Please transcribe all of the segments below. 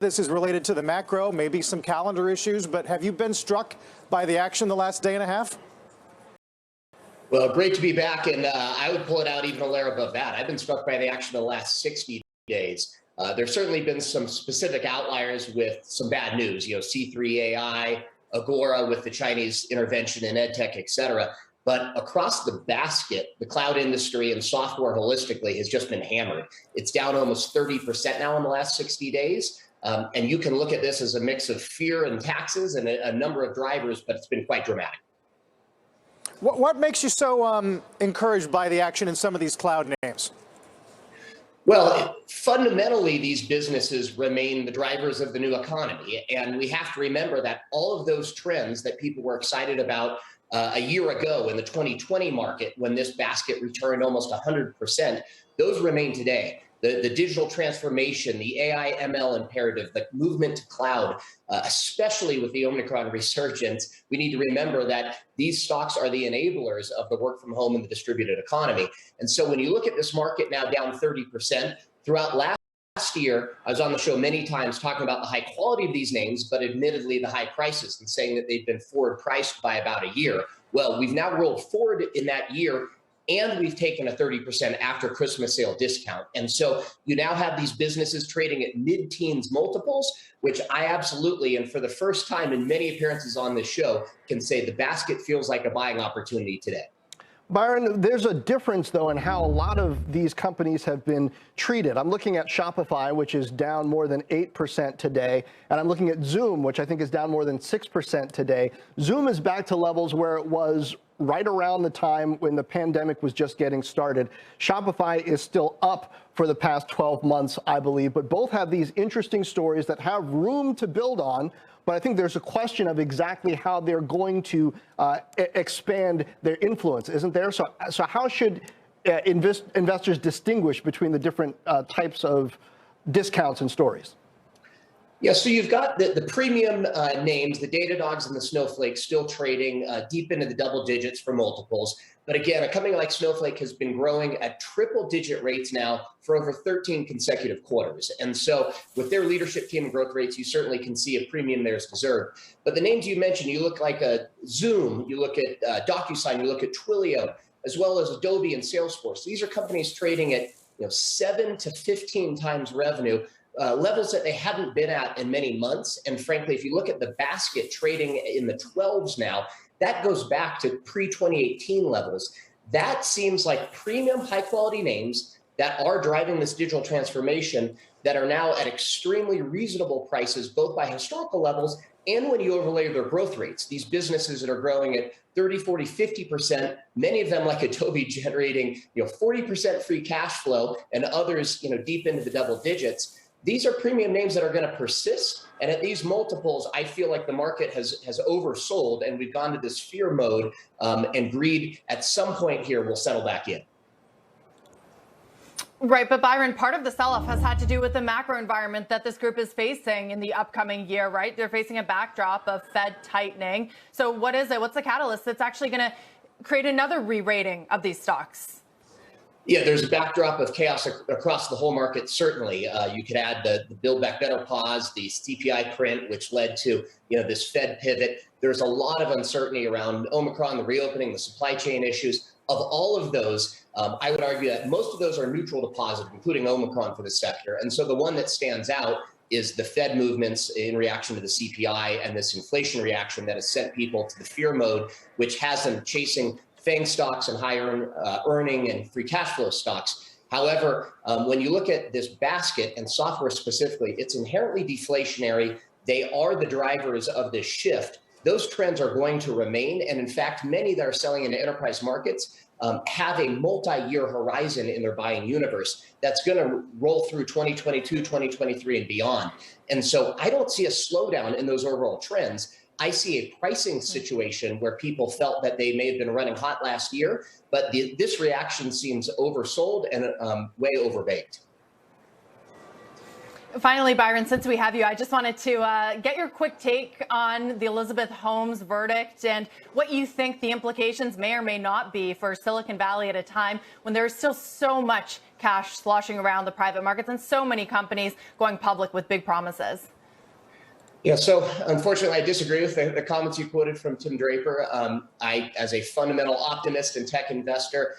This is related to the macro, maybe some calendar issues, but have you been struck by the action the last day and a half? Well, great to be back, and I would pull it out even a layer above that. I've been struck by the action of the last 60 days. There's certainly been some specific outliers with some bad news, C3 AI, Agora with the Chinese intervention in EdTech, et cetera. But across the basket, the cloud industry and software holistically has just been hammered. It's down almost 30% now in the last 60 days. And you can look at this as a mix of fear and taxes and a number of drivers, but it's been quite dramatic. What makes you so encouraged by the action in some of these cloud names? Well, fundamentally, these businesses remain the drivers of the new economy. And we have to remember that all of those trends that people were excited about a year ago in the 2020 market, when this basket returned almost 100%, those remain today. The digital transformation, the AI ML imperative, the movement to cloud, especially with the Omicron resurgence, we need to remember that these stocks are the enablers of the work from home and the distributed economy. And so when you look at this market now down 30%, throughout last year, I was on the show many times talking about the high quality of these names, but admittedly the high prices, and saying that they've been forward priced by about a year. Well, we've now rolled forward in that year, and we've taken a 30% after Christmas sale discount. And so you now have these businesses trading at mid-teens multiples, which I absolutely, and for the first time in many appearances on this show, can say the basket feels like a buying opportunity today. Byron, there's a difference, though, in how a lot of these companies have been treated. I'm looking at Shopify, which is down more than 8% today, and I'm looking at Zoom, which I think is down more than 6% today. Zoom is back to levels where it was right around the time when the pandemic was just getting started. Shopify is still up for the past 12 months, I believe, but both have these interesting stories that have room to build on. But I think there's a question of exactly how they're going to expand their influence, isn't there? So how should investors distinguish between the different types of discounts and stories? Yeah, so you've got the premium names, the Datadogs and the Snowflakes, still trading deep into the double digits for multiples. But again, a company like Snowflake has been growing at triple-digit rates now for over 13 consecutive quarters. And so with their leadership team and growth rates, you certainly can see a premium there is deserved. But the names you mentioned, you look like a Zoom, you look at DocuSign, you look at Twilio, as well as Adobe and Salesforce. These are companies trading at 7 to 15 times revenue. Levels that they haven't been at in many months. And frankly, if you look at the basket trading in the 12s now, that goes back to pre-2018 levels. That seems like premium high quality names that are driving this digital transformation that are now at extremely reasonable prices, both by historical levels and when you overlay their growth rates. These businesses that are growing at 30, 40, 50%, many of them like Adobe generating 40% free cash flow, and others deep into the double digits. These are premium names that are going to persist. And at these multiples, I feel like the market has oversold, and we've gone to this fear mode, and greed at some point here will settle back in. Right, but Byron, part of the sell-off has had to do with the macro environment that this group is facing in the upcoming year, right? They're facing a backdrop of Fed tightening. So what is it? What's the catalyst that's actually going to create another re-rating of these stocks? Yeah, there's a backdrop of chaos across the whole market, certainly. You could add the Build Back Better pause, the CPI print, which led to this Fed pivot. There's a lot of uncertainty around Omicron, the reopening, the supply chain issues. Of all of those, I would argue that most of those are neutral to positive, including Omicron for the sector. And so the one that stands out is the Fed movements in reaction to the CPI and this inflation reaction that has sent people to the fear mode, which has them chasing FANG stocks and higher earning and free cash flow stocks. However, when you look at this basket and software specifically, it's inherently deflationary. They are the drivers of this shift. Those trends are going to remain. And in fact, many that are selling into enterprise markets have a multi-year horizon in their buying universe that's going to roll through 2022, 2023 and beyond. And so I don't see a slowdown in those overall trends. I see a pricing situation where people felt that they may have been running hot last year, but this reaction seems oversold and way overbaked. Finally, Byron, since we have you, I just wanted to get your quick take on the Elizabeth Holmes verdict and what you think the implications may or may not be for Silicon Valley at a time when there is still so much cash sloshing around the private markets and so many companies going public with big promises. Yeah, so unfortunately, I disagree with the comments you quoted from Tim Draper. I, as a fundamental optimist and tech investor,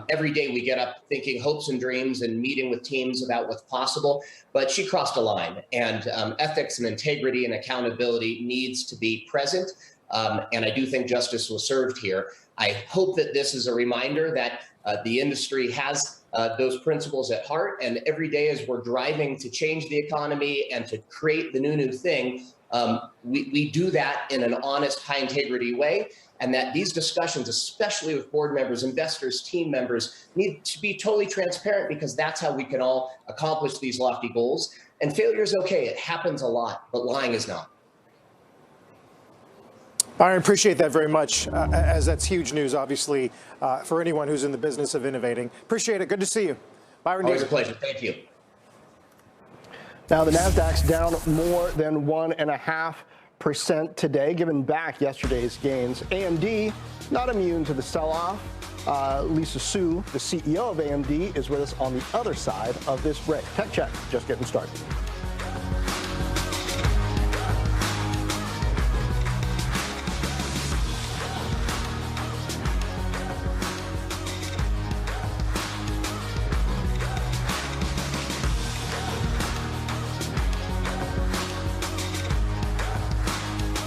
every day we get up thinking hopes and dreams and meeting with teams about what's possible. But she crossed a line, and ethics and integrity and accountability needs to be present. And I do think justice was served here. I hope that this is a reminder that the industry has those principles at heart. And every day as we're driving to change the economy and to create the new thing, we do that in an honest, high integrity way. And that these discussions, especially with board members, investors, team members, need to be totally transparent, because that's how we can all accomplish these lofty goals. And failure is okay. It happens a lot, but lying is not. Byron, appreciate that very much, as that's huge news, obviously, for anyone who's in the business of innovating. Appreciate it. Good to see you. Byron, always a pleasure. Thank you. Now, the Nasdaq's down more than 1.5% today, giving back yesterday's gains. AMD not immune to the sell-off. Lisa Su, the CEO of AMD, is with us on the other side of this break. Tech Check, just getting started.